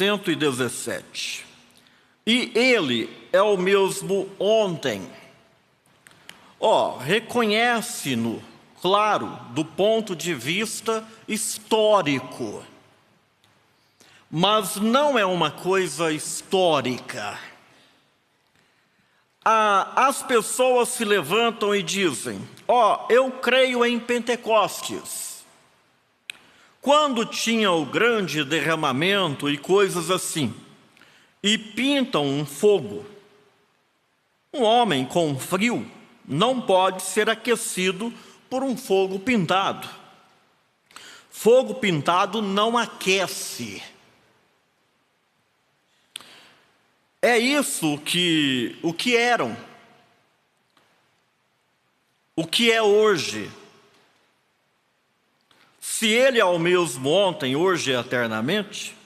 117. E ele é o mesmo ontem. Reconhece-no, claro, do ponto de vista histórico. Mas não é uma coisa histórica. As pessoas se levantam e dizem: eu creio em Pentecostes. Quando tinha o grande derramamento e coisas assim, e pintam um fogo. Um homem com frio não pode ser aquecido por um fogo pintado. Fogo pintado não aquece. É isso o que eram, o que é hoje. Se ele é o mesmo ontem, hoje e eternamente,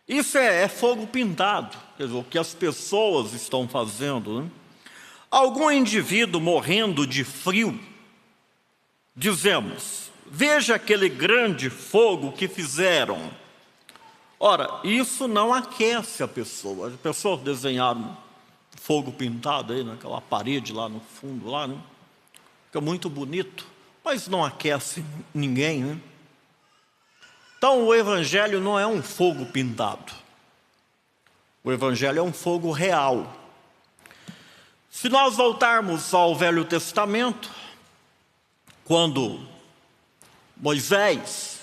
isso é fogo pintado, quer dizer, o que as pessoas estão fazendo, né? Algum indivíduo morrendo de frio, dizemos: veja aquele grande fogo que fizeram. Ora, isso não aquece a pessoa. As pessoas desenharam fogo pintado aí naquela parede lá no fundo, lá, né? Fica muito bonito, mas não aquece ninguém, né? Então o Evangelho não é um fogo pintado. O Evangelho é um fogo real. Se nós voltarmos ao Velho Testamento, quando Moisés,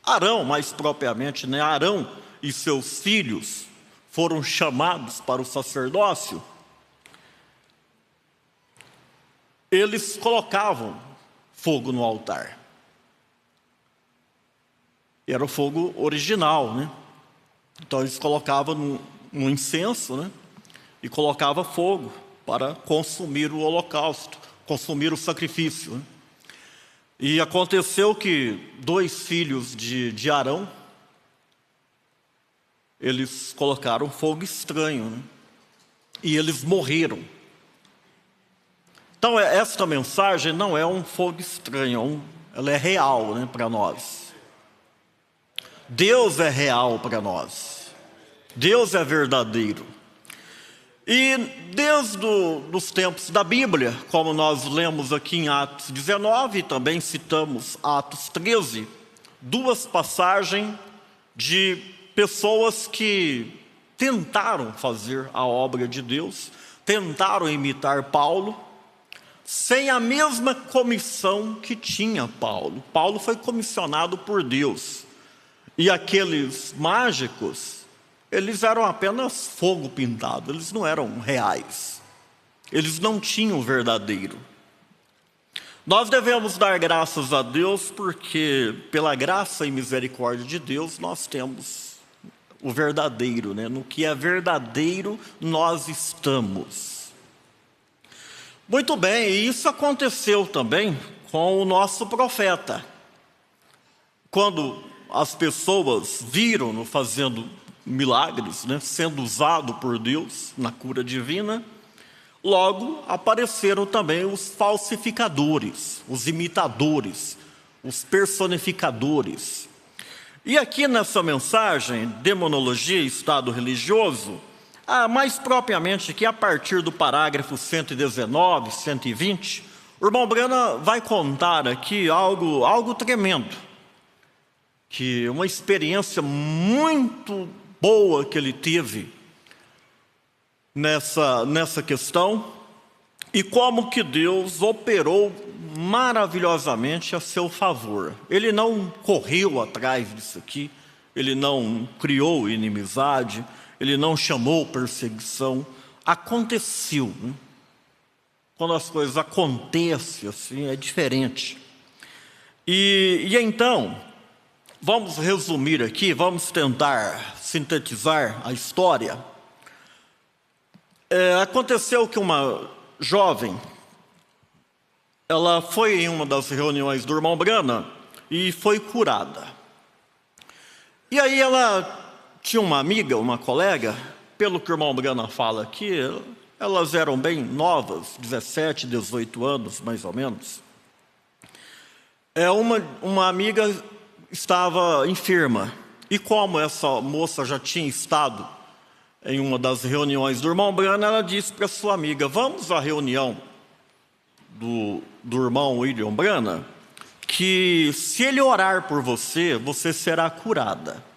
Arão mais propriamente, né? Arão e seus filhos foram chamados para o sacerdócio, eles colocavam fogo no altar. Era o fogo original, né? Então eles colocavam no incenso, né? E colocava fogo para consumir o holocausto, consumir o sacrifício, né? E aconteceu que 2 filhos de Arão, eles colocaram fogo estranho, né? E eles morreram. Então esta mensagem não é um fogo estranho, ela é real, né, para nós. Deus é real para nós. Deus é verdadeiro. E desde os tempos da Bíblia, como nós lemos aqui em Atos 19, e também citamos Atos 13, 2 passagens de pessoas que tentaram fazer a obra de Deus, tentaram imitar Paulo, sem a mesma comissão que tinha Paulo. Paulo foi comissionado por Deus. E aqueles mágicos, eles eram apenas fogo pintado, eles não eram reais. Eles não tinham o verdadeiro. Nós devemos dar graças a Deus porque, pela graça e misericórdia de Deus, nós temos o verdadeiro, né? No que é verdadeiro, nós estamos. Muito bem, e isso aconteceu também com o nosso profeta. Quando as pessoas viram-no fazendo milagres, né, sendo usado por Deus na cura divina, logo apareceram também os falsificadores, os imitadores, os personificadores. E aqui nessa mensagem, Demonologia e Estado Religioso, mais propriamente aqui a partir do parágrafo 119, 120, o irmão Brana vai contar aqui algo tremendo, que uma experiência muito boa que ele teve nessa questão, e como que Deus operou maravilhosamente a seu favor. Ele não correu atrás disso aqui, ele não criou inimizade, ele não chamou perseguição. Aconteceu, né? Quando as coisas acontecem assim, é diferente. E então, vamos resumir aqui, vamos tentar sintetizar a história. Aconteceu que uma jovem, ela foi em uma das reuniões do irmão Brana e foi curada. E aí ela tinha uma amiga, uma colega, pelo que o irmão Brana fala aqui, elas eram bem novas, 17, 18 anos mais ou menos. Uma amiga estava enferma E como essa moça já tinha estado em uma das reuniões do irmão Branham, ela disse para sua amiga: vamos à reunião do irmão William Branham, que se ele orar por você, você será curada.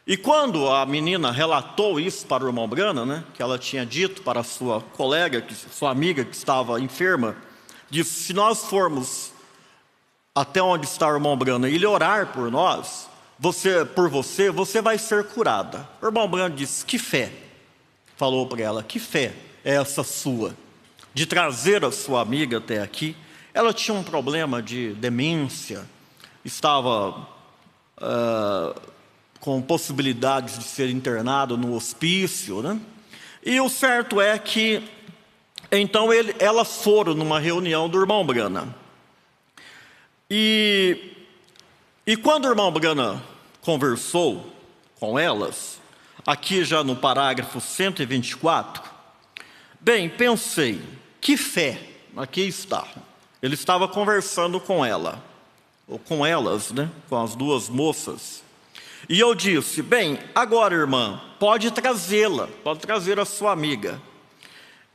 E quando a menina relatou isso para o irmão Branham, né, que ela tinha dito para sua colega, sua amiga que estava enferma, disse: se nós formos até onde está o irmão Branham e ele orar por nós, você vai ser curada. O irmão Branham disse: que fé, falou para ela, que fé é essa sua, de trazer a sua amiga até aqui? Ela tinha um problema de demência, estava com possibilidades de ser internado no hospício, né? E o certo é que, então, elas foram numa reunião do irmão Branham. E quando o irmão Branham conversou com elas, aqui já no parágrafo 124, bem, pensei, que fé, aqui está. Ele estava conversando com ela, ou com elas, né, com as duas moças. E eu disse: bem, agora, irmã, pode trazê-la, pode trazer a sua amiga.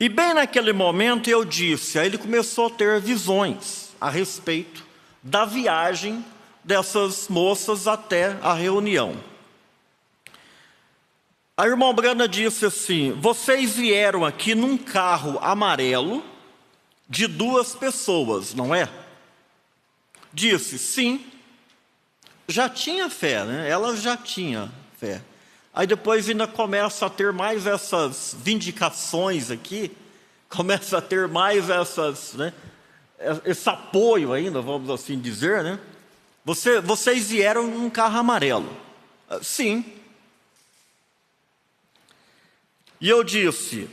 E bem naquele momento eu disse, aí ele começou a ter visões a respeito da viagem dessas moças até a reunião. A irmã Branham disse assim: vocês vieram aqui num carro amarelo de 2 pessoas, não é? Disse: sim. Já tinha fé, né? Ela já tinha fé. Aí depois ainda começa a ter mais essas vindicações aqui, começa a ter mais essas, né, esse apoio ainda, vamos assim dizer, né? Vocês vieram num carro amarelo. Sim. E eu disse: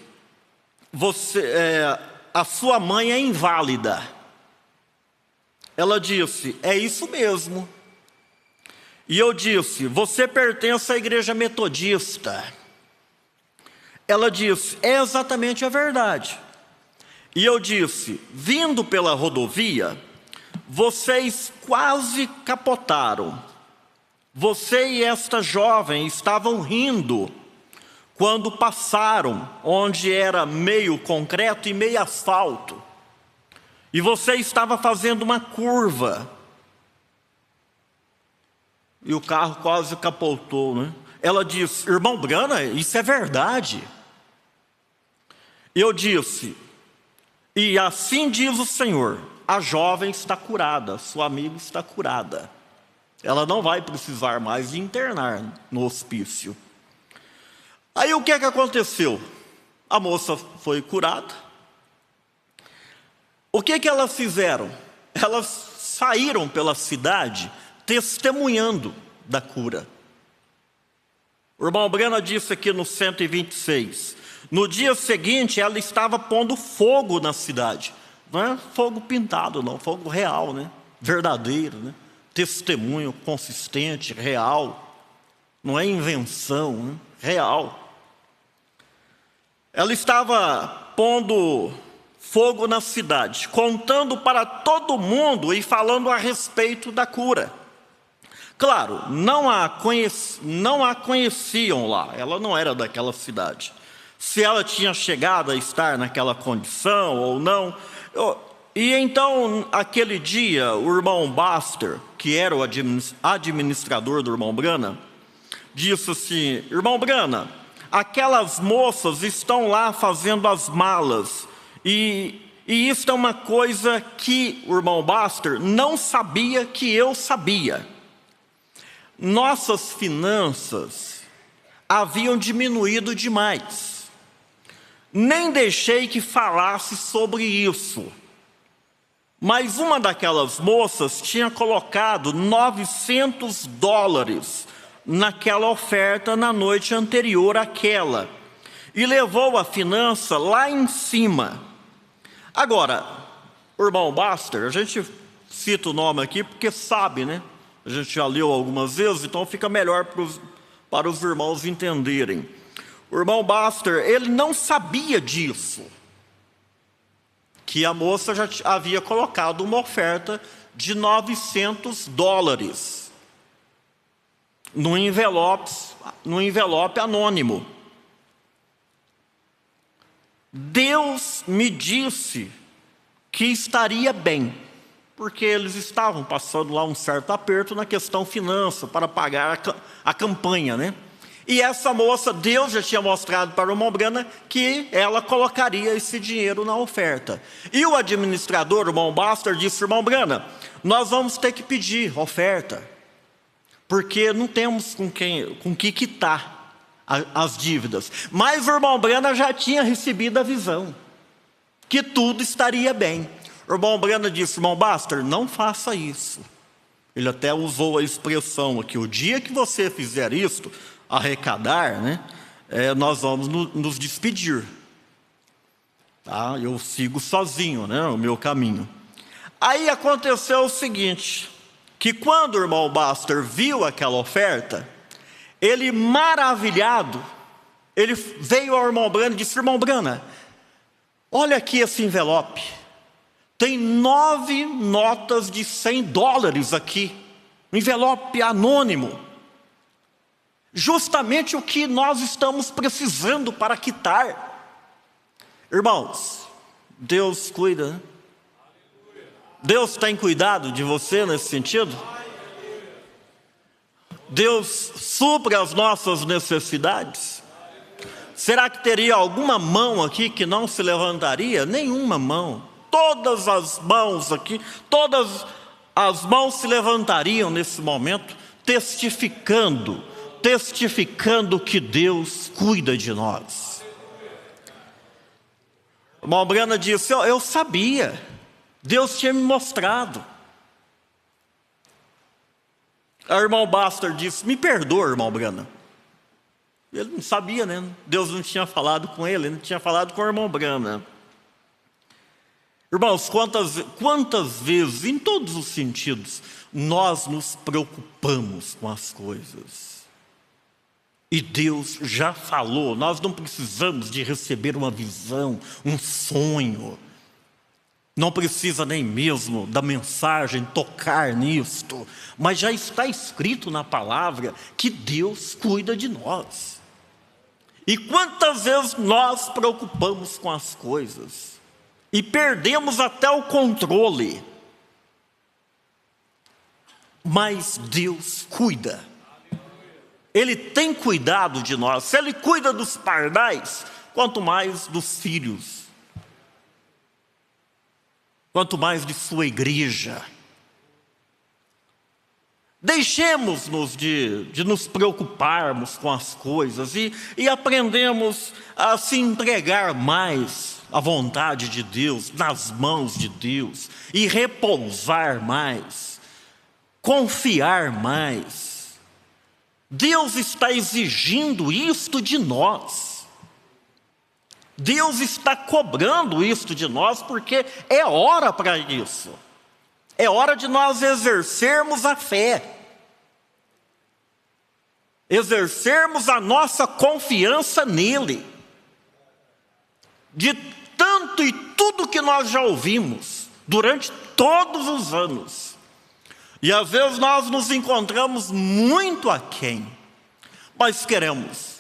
a sua mãe é inválida. Ela disse: é isso mesmo. E eu disse: você pertence à igreja metodista. Ela disse: é exatamente a verdade. E eu disse: vindo pela rodovia, vocês quase capotaram. Você e esta jovem estavam rindo quando passaram onde era meio concreto e meio asfalto. E você estava fazendo uma curva. E o carro quase capotou, né? Ela disse: irmão Branham, isso é verdade. Eu disse: e assim diz o Senhor, a jovem está curada, sua amiga está curada. Ela não vai precisar mais de internar no hospício. Aí o que é que aconteceu? A moça foi curada. O que é que elas fizeram? Elas saíram pela cidade testemunhando da cura. O irmão Branham disse aqui no 126, no dia seguinte ela estava pondo fogo na cidade. Não é fogo pintado não, fogo real, né? Verdadeiro, né? Testemunho consistente, real. Não é invenção, né? Real. Ela estava pondo fogo na cidade, contando para todo mundo e falando a respeito da cura. Claro, não a conheciam lá, ela não era daquela cidade. Se ela tinha chegado a estar naquela condição ou não. E então, aquele dia, o irmão Buster, que era o administrador do irmão Branham, disse assim: irmão Branham, aquelas moças estão lá fazendo as malas, e isso é uma coisa que o irmão Buster não sabia que eu sabia. Nossas finanças haviam diminuído demais. Nem deixei que falasse sobre isso. Mas uma daquelas moças tinha colocado $900 naquela oferta na noite anterior àquela. E levou a finança lá em cima. Agora, o irmão Buster, a gente cita o nome aqui porque sabe, né? A gente já leu algumas vezes, então fica melhor para os irmãos entenderem. O irmão Buster, ele não sabia disso, que a moça já havia colocado uma oferta de $900. num envelope anônimo. Deus me disse que estaria bem, porque eles estavam passando lá um certo aperto na questão finança para pagar a campanha, né? E essa moça, Deus já tinha mostrado para o irmão Brana que ela colocaria esse dinheiro na oferta. E o administrador, o irmão Baster, disse: irmão Brana, nós vamos ter que pedir oferta, porque não temos com que quitar as dívidas. Mas o irmão Brana já tinha recebido a visão, que tudo estaria bem. O irmão Brana disse: irmão Baster, não faça isso. Ele até usou a expressão aqui: o dia que você fizer isto, arrecadar, né, nós vamos nos despedir. Tá? Eu sigo sozinho, né, o meu caminho. Aí aconteceu o seguinte, que quando o irmão Baster viu aquela oferta, ele, maravilhado, ele veio ao irmão Brana e disse: irmão Brana, olha aqui esse envelope, tem 9 notas de $100 aqui, um envelope anônimo, justamente o que nós estamos precisando para quitar. Irmãos, Deus cuida, né? Deus tem cuidado de você nesse sentido? Deus supre as nossas necessidades? Será que teria alguma mão aqui que não se levantaria? Nenhuma mão. Todas as mãos aqui, todas as mãos se levantariam nesse momento, testificando que Deus cuida de nós. O irmão Brana disse: eu sabia, Deus tinha me mostrado. O irmão Baster disse: me perdoa, irmão Brana. Ele não sabia, né? Deus não tinha falado com ele, não tinha falado com o irmão Brana. Irmãos, quantas vezes, em todos os sentidos, nós nos preocupamos com as coisas. E Deus já falou, nós não precisamos de receber uma visão, um sonho. Não precisa nem mesmo da mensagem tocar nisto, mas já está escrito na palavra que Deus cuida de nós. E quantas vezes nós preocupamos com as coisas e perdemos até o controle, mas Deus cuida. Ele tem cuidado de nós. Se Ele cuida dos pardais, quanto mais dos filhos, quanto mais de sua igreja. Deixemos-nos de nos preocuparmos com as coisas e aprendemos a se entregar mais à vontade de Deus, nas mãos de Deus, e repousar mais, confiar mais. Deus está exigindo isto de nós. Deus está cobrando isto de nós, porque é hora para isso. É hora de nós exercermos a fé. Exercermos a nossa confiança nele. De tanto e tudo que nós já ouvimos durante todos os anos. E às vezes nós nos encontramos muito aquém, mas queremos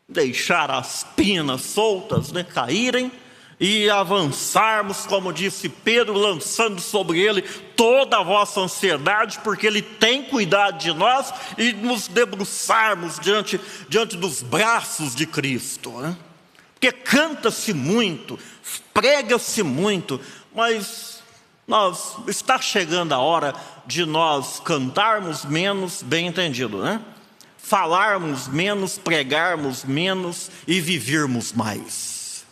deixar as pinas soltas, né, caírem e avançarmos, como disse Pedro, lançando sobre ele toda a vossa ansiedade, porque ele tem cuidado de nós, e nos debruçarmos diante dos braços de Cristo, né? Porque canta-se muito, prega-se muito, mas está chegando a hora de nós cantarmos menos, bem entendido, né? Falarmos menos, pregarmos menos e vivermos mais.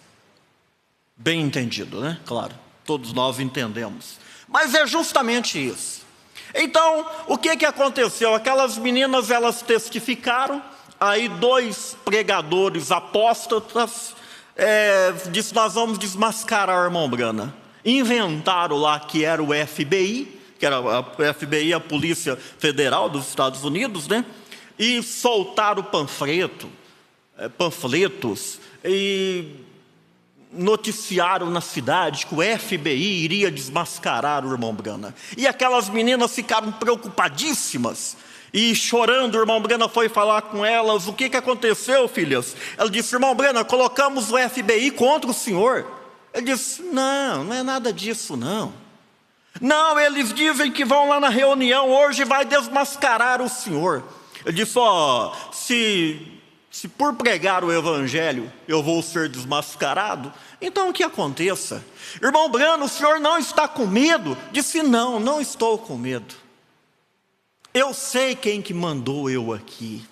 Bem entendido, né? Claro, todos nós entendemos. Mas é justamente isso. Então, o que aconteceu? Aquelas meninas, elas testificaram, aí 2 pregadores apóstatas disse: nós vamos desmascarar o irmão Brana. Inventaram lá que era o FBI, que era a FBI, a Polícia Federal dos Estados Unidos, né? E soltaram panfletos e noticiaram na cidade que o FBI iria desmascarar o irmão Brana. E aquelas meninas ficaram preocupadíssimas E chorando, o irmão Brana foi falar com elas: o que aconteceu, filhas? Ela disse: irmão Brana, colocamos o FBI contra o senhor. Ele disse: não é nada disso não. Não, eles dizem que vão lá na reunião hoje, vai desmascarar o senhor. Ele disse: se por pregar o evangelho eu vou ser desmascarado, então que aconteça. Irmão Brana, o senhor não está com medo? Disse: não estou com medo. Eu sei quem que mandou eu aqui.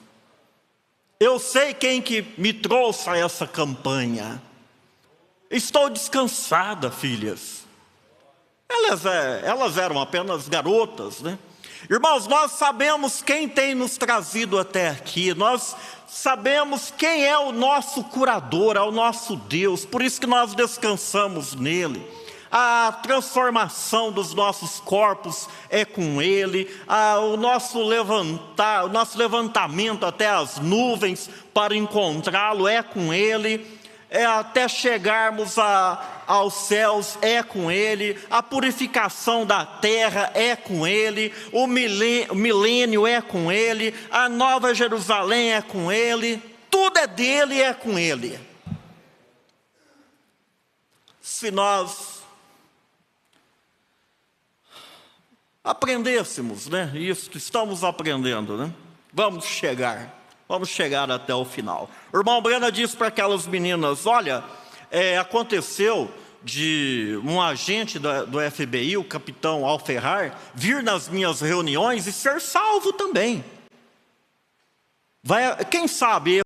Eu sei quem que me trouxe a essa campanha. Estou descansada, filhas. Elas eram apenas garotas, né? Irmãos, nós sabemos quem tem nos trazido até aqui. Nós sabemos quem é o nosso curador, é o nosso Deus. Por isso que nós descansamos nele. A transformação dos nossos corpos é com Ele. O nosso levantamento até as nuvens para encontrá-lo é com Ele. Até chegarmos aos céus é com Ele. A purificação da terra é com Ele. O milênio é com Ele. A nova Jerusalém é com Ele. Tudo é dele e é com Ele. Se nós aprendêssemos, né? Isso que estamos aprendendo, né? Vamos chegar até o final. O irmão Brana disse para aquelas meninas: olha, aconteceu de um agente do FBI, o capitão Alferrar, vir nas minhas reuniões e ser salvo também. Quem sabe